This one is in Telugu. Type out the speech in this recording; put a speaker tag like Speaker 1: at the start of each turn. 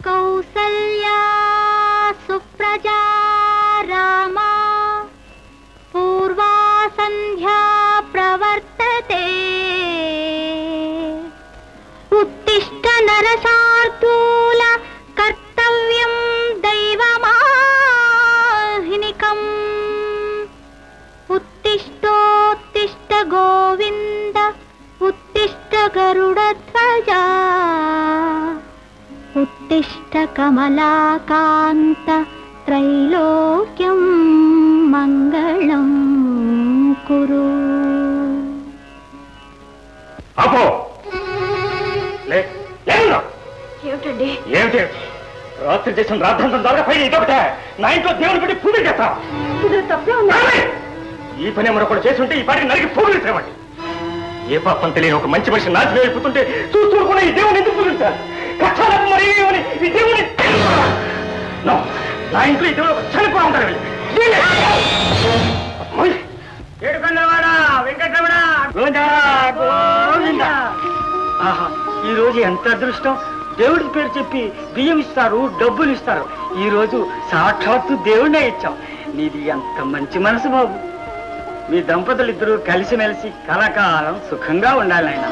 Speaker 1: కౌసల్యా సుప్రజా రామా పూర్వా సంధ్యా ప్రవర్తతే ఉత్తిష్ట నరశార్దూల కర్తవ్యం దైవమాహినికం ఉత్తిష్టోత్తిష్ట గోవింద ఉత్తిష్ట గరుడధ్వజ ఉత్తిష్ట కమలాకాంత త్రైలోక్యం మంగళం కురు.
Speaker 2: ఏమిటండి?
Speaker 3: ఏమిటి రాత్రి చేసిన రాద్ధాంతం ద్వారా పైన ఇదొకటే నా ఇంట్లో దేవుని పెట్టి పూజ చేస్తా.
Speaker 2: ఇది తప్పే ఉంది.
Speaker 3: ఈ పని మరొకటి చేస్తుంటే ఈ పాటికి నరికి పూజలు ఇచ్చేవాడి. ఏ పాపం తెలియని ఒక మంచి మనిషి నాశనం అయిపోతుంటే చూస్తూనే ఈ దేవుని ఎందుకు పూజించాలి? కష్టాలకు మరి ఈ దేవుని నా ఇంట్లో ఈ దేవుడు చనిపోయి ఉంటారు. ఏడుకొండలవాడా వెంకటరమణ గోవింద. ఆహా, ఈ రోజు ఎంత అదృష్టం! దేవుడి పేరు చెప్పి బియ్యం ఇస్తారు, డబ్బులు ఇస్తారు. ఈ రోజు సాక్షాత్తు దేవుడినే ఇచ్చాం. నీది ఎంత మంచి మనసు బాబు. మీ దంపతులు ఇద్దరు కలిసిమెలిసి కలకాలం సుఖంగా ఉండాలి ఆయన.